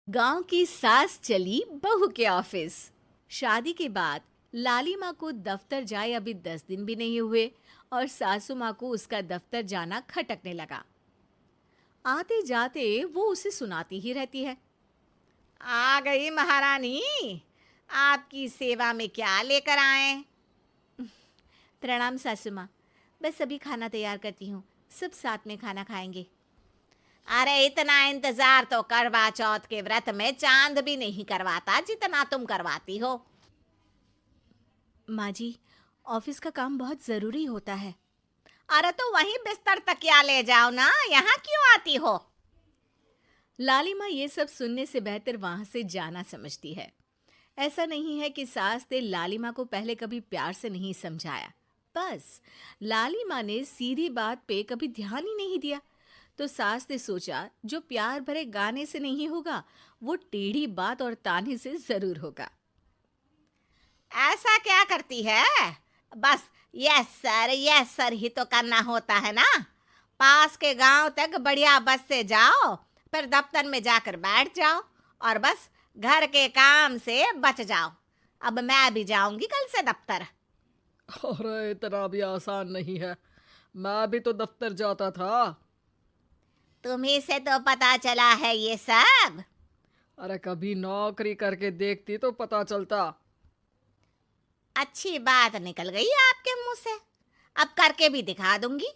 गांव की सास चली बहू के ऑफिस। शादी के बाद लाली माँ को दफ्तर जाए अभी 10 दिन भी नहीं हुए और सासू माँ को उसका दफ्तर जाना खटकने लगा। आते जाते वो उसे सुनाती ही रहती है। आ गई महारानी। आपकी सेवा में क्या लेकर आए? प्रणाम सासू माँ, बस अभी खाना तैयार करती हूँ, सब साथ में खाना खाएंगे। अरे इतना इंतजार तो करवा चौथ के व्रत में चांद भी नहीं करवाता जितना तुम करवाती हो। माँ जी, ऑफिस का काम बहुत ज़रूरी होता है। अरे तो वहीं बिस्तर तकिया ले जाओ ना, यहाँ क्यों आती हो? लाली माँ ये सब सुनने से बेहतर वहां से जाना समझती है। ऐसा नहीं है कि सास ने लाली माँ को पहले कभी प्यार से नहीं समझाया, बस लाली माँ ने सीधी बात पे कभी ध्यान ही नहीं दिया। तो सास ने सोचा जो प्यार भरे गाने से नहीं होगा, वो टेढ़ी बात और ताने से जरूर होगा। ऐसा क्या करती है? बस यस सर ही तो करना होता है ना। पास के गांव तक बढ़िया बस से जाओ, फिर दफ्तर में जाकर बैठ जाओ और बस घर के काम से बच जाओ। अब मैं भी जाऊंगी कल से दफ्तर। अरे इतना भी आसान नहीं है। मैं भी तो दफ्तर जाता था। तुम्ही से तो पता चला है ये सब। अरे कभी नौकरी करके देखती तो पता चलता। अच्छी बात निकल गई आपके मुंह से। अब करके भी दिखा दूंगी,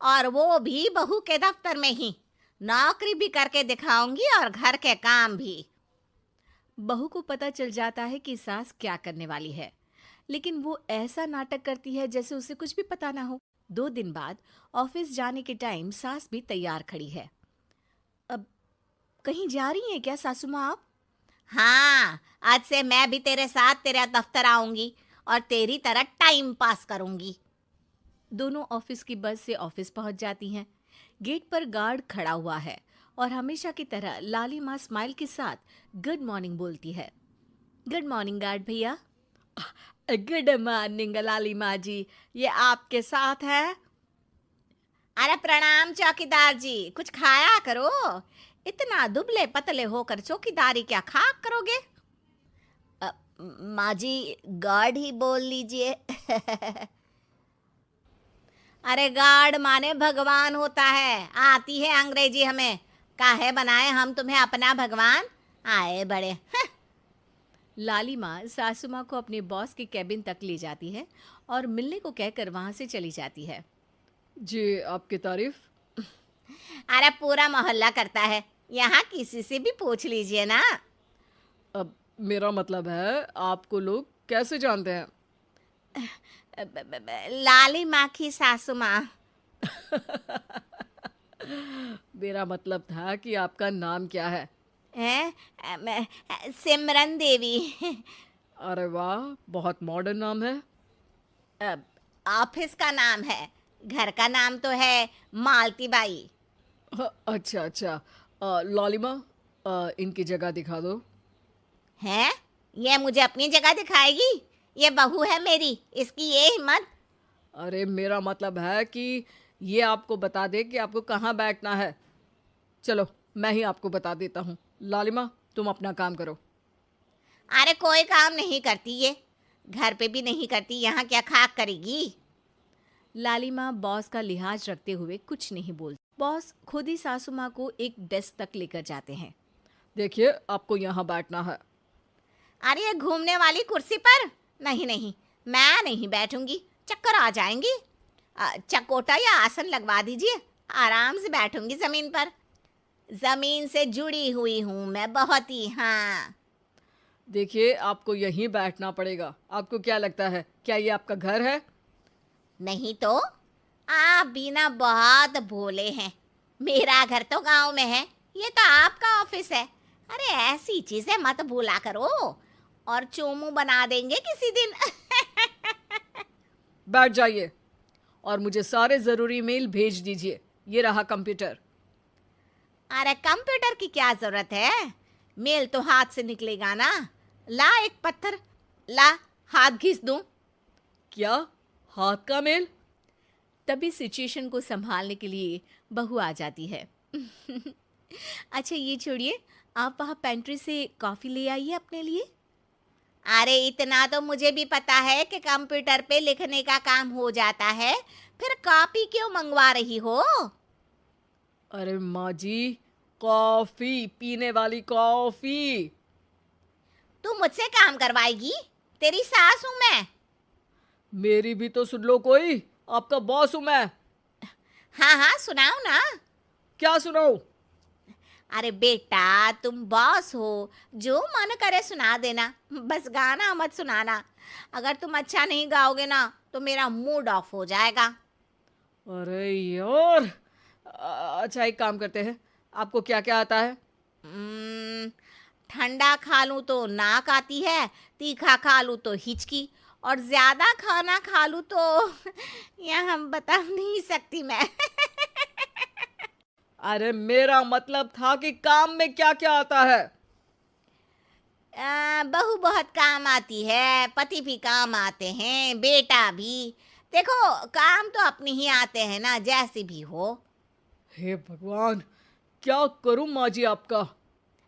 और वो भी बहू के दफ्तर में ही। नौकरी भी करके दिखाऊंगी और घर के काम भी। बहू को पता चल जाता है कि सास क्या करने वाली है, लेकिन वो ऐसा नाटक करती है जैसे उसे कुछ भी पता ना हो। 2 दिन बाद ऑफिस जाने के टाइम सास भी तैयार खड़ी है। अब कहीं जा रही हैं क्या सासू माँ आप? हाँ, आज से मैं भी तेरे साथ तेरा दफ्तर आऊंगी और तेरी तरह टाइम पास करूंगी। दोनों ऑफिस की बस से ऑफिस पहुंच जाती हैं। गेट पर गार्ड खड़ा हुआ है और हमेशा की तरह लाली माँ स्माइल के साथ गुड मॉर्निंग बोलती है। गुड मॉर्निंग गार्ड भैया। गुड मॉर्निंग लाली माँ जी, ये आपके साथ है। अरे प्रणाम चौकीदार जी, कुछ खाया करो। इतना दुबले पतले होकर चौकीदारी क्या खा करोगे? माँ जी, गार्ड ही बोल लीजिए। अरे गार्ड माने भगवान होता है, आती है अंग्रेजी हमें। काहे बनाए हम तुम्हें अपना भगवान? आए बड़े। लाली माँ सासू माँ को अपने बॉस के कैबिन तक ले जाती है और मिलने को कहकर वहां से चली जाती है। जी, आपकी तारीफ। अरे पूरा मोहल्ला करता है, यहाँ किसी से भी पूछ लीजिए ना। अब मेरा मतलब है आपको लोग कैसे जानते हैं? लाली माँ की सासू माँ। मेरा मतलब था कि आपका नाम क्या है? है सिमरन देवी। अरे वाह, बहुत मॉडर्न नाम है। अब ऑफिस का नाम है, घर का नाम तो है मालती बाई। अच्छा अच्छा। लालिमा, इनकी जगह दिखा दो। है, ये मुझे अपनी जगह दिखाएगी? ये बहू है मेरी, इसकी ये हिम्मत। अरे मेरा मतलब है कि ये आपको बता दे कि आपको कहाँ बैठना है। चलो, मैं ही आपको बता देता हूँ। लालिमा, तुम अपना काम करो। अरे कोई काम नहीं करती ये, घर पे भी नहीं करती, यहाँ क्या खाक करेगी? लाली माँ बॉस का लिहाज रखते हुए कुछ नहीं बोलती। बॉस खुद ही सासू माँ को एक डेस्क तक लेकर जाते हैं। देखिए, आपको यहाँ बैठना है। अरे ये घूमने वाली कुर्सी पर? नहीं नहीं, मैं नहीं बैठूंगी, चक्कर आ जाएंगी। चकोटा या आसन लगवा दीजिए, आराम से बैठूंगी जमीन पर। जमीन से जुड़ी हुई हूँ मैं बहुत ही। हाँ। देखिए, आपको यहीं बैठना पड़ेगा। आपको क्या लगता है, क्या ये आपका घर है? नहीं तो, आप भी ना बहुत भोले हैं। मेरा घर तो गांव में है, ये तो आपका ऑफिस है। अरे ऐसी चीजें मत भूला करो, और चोमू बना देंगे किसी दिन। बैठ जाइए और मुझे सारे ज़रूरी मेल भेज दीजिए। ये रहा कंप्यूटर। अरे कंप्यूटर की क्या जरूरत है, मेल तो हाथ से निकलेगा ना। ला एक पत्थर, ला हाथ घिस दूं। क्या? हाथ का मेल? तभी सिचुएशन को संभालने के लिए बहू आ जाती है। अच्छा ये छोड़िए, आप वहाँ पेंट्री से कॉफ़ी ले आइए अपने लिए। अरे इतना तो मुझे भी पता है कि कंप्यूटर पे लिखने का काम हो जाता है, फिर कॉपी क्यों मंगवा रही हो? अरे माँ जी, कॉफी, पीने वाली कॉफी। तू मुझसे काम करवाएगी? तेरी सास हूं मैं। मेरी भी तो सुन लो कोई, आपका बॉस हूं मैं। हाँ हाँ सुनाओ ना। क्या सुनाऊं? अरे बेटा तुम बॉस हो, जो मन करे सुना देना, बस गाना मत सुनाना। अगर तुम अच्छा नहीं गाओगे ना तो मेरा मूड ऑफ हो जाएगा। अरे यार, अच्छा एक काम करते हैं, आपको क्या क्या आता है? हम्म, ठंडा खा लूं तो नाक आती है, तीखा खा लूं तो हिचकी, और ज्यादा खाना खा लूं तो यह हम बता नहीं सकती मैं। अरे मेरा मतलब था कि काम में क्या क्या आता है। बहू बहुत काम आती है, पति भी काम आते हैं, बेटा भी। देखो काम तो अपने ही आते हैं ना, जैसे भी हो। हे भगवान, क्या करूं माँ जी आपका।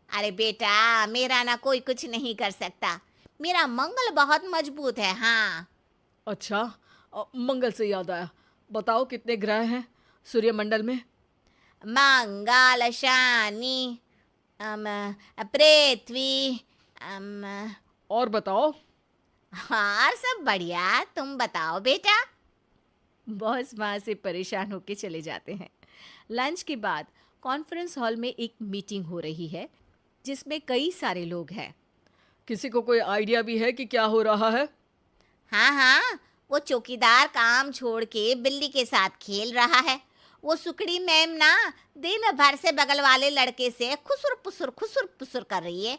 अरे बेटा मेरा ना कोई कुछ नहीं कर सकता, मेरा मंगल बहुत मजबूत है। हाँ। अच्छा, मंगल से याद आया, बताओ कितने ग्रह हैं सूर्यमंडल में? मंगल, शनि, अम, पृथ्वी, अम, और बताओ। हाँ सब बढ़िया, तुम बताओ बेटा। बॉस वहाँ से परेशान होके चले जाते हैं। लंच के बाद कॉन्फ्रेंस हॉल में एक मीटिंग हो रही है जिसमें कई सारे लोग हैं। किसी को कोई आइडिया भी है कि क्या हो रहा है? हाँ हाँ, वो चौकीदार काम छोड़ के बिल्ली के साथ खेल रहा है। वो सुकड़ी मैम ना दिन भर से बगल वाले लड़के से खुसुर पुसुर कर रही है,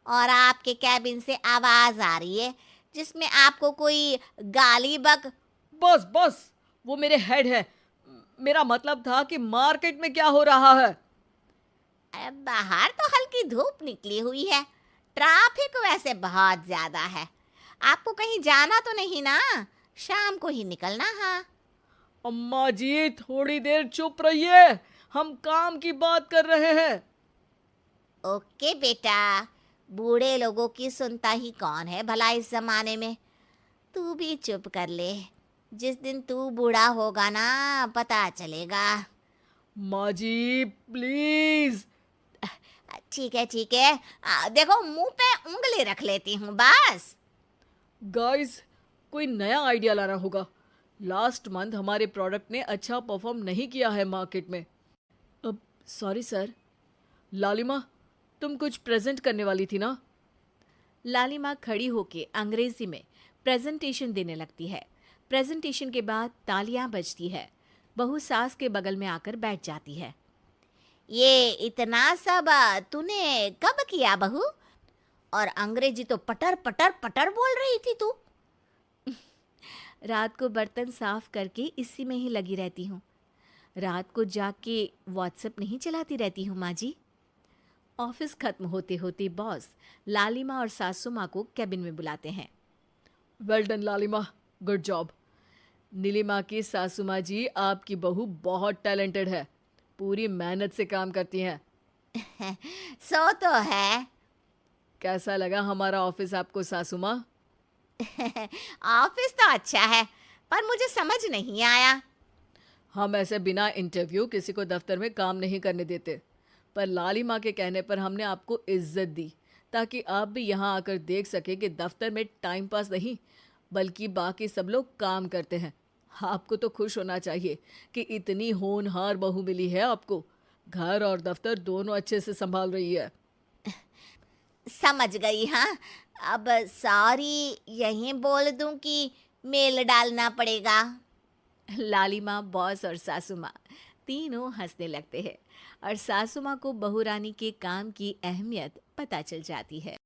और आपके कैबिन से आवाज आ रही है जिसमें आपको कोई गाली बक। बस बस, वो मेरे हेड है। मेरा मतलब था कि मार्केट में क्या हो रहा है। बाहर तो हल्की धूप निकली हुई है, ट्रैफिक वैसे बहुत ज्यादा है। आपको कहीं जाना तो नहीं ना? शाम को ही निकलना। हाँ। अम्मा जी थोड़ी देर चुप रहिए, हम काम की बात कर रहे हैं। ओके बेटा, बूढ़े लोगों की सुनता ही कौन है भला इस जमाने में। तू भी चुप कर ले, जिस दिन तू बूढ़ा होगा ना पता चलेगा। माँ जी प्लीज। ठीक है ठीक है, देखो मुंह पे उंगली रख लेती हूँ बस। गाइस, कोई नया आइडिया लाना होगा। लास्ट मंथ हमारे प्रोडक्ट ने अच्छा परफॉर्म नहीं किया है मार्केट में। अब सॉरी सर। लालिमा, तुम कुछ प्रेजेंट करने वाली थी ना? लालिमा खड़ी होके अंग्रेजी में प्रेजेंटेशन देने लगती है। प्रेजेंटेशन के बाद तालियां बजती है। बहू सास के बगल में आकर बैठ जाती है। ये इतना सब तूने कब किया बहू? और अंग्रेजी तो पटर पटर पटर बोल रही थी तू। रात को बर्तन साफ करके इसी में ही लगी रहती हूँ। रात को जाग के व्हाट्सएप नहीं चलाती रहती हूँ माँ जी। ऑफिस खत्म होते होते बॉस लालिमा और सासू माँ को कैबिन में बुलाते हैं। वेल डन लालिमा, गुड जॉब। नीलिमा की सासू माँ जी, आपकी बहू बहुत टैलेंटेड है, पूरी मेहनत से काम करती हैं। सो तो है। कैसा लगा हमारा ऑफिस आपको सासू माँ? ऑफिस तो अच्छा है, पर मुझे समझ नहीं आया। हम ऐसे बिना इंटरव्यू किसी को दफ्तर में काम नहीं करने देते, पर लालिमा के कहने पर हमने आपको इज्जत दी ताकि आप भी यहाँ आकर देख सके कि दफ्तर में टाइम पास नहीं बल्कि बाकी सब लोग काम करते हैं। आपको तो खुश होना चाहिए कि इतनी होनहार बहू मिली है आपको। घर और दफ्तर दोनों अच्छे से संभाल रही है। समझ गई। हाँ, अब सॉरी यहीं बोल दूं कि मेल डालना पड़ेगा? लालिमा, बॉस और सासू माँ तीनों हंसने लगते हैं और सासू माँ को बहू रानी के काम की अहमियत पता चल जाती है।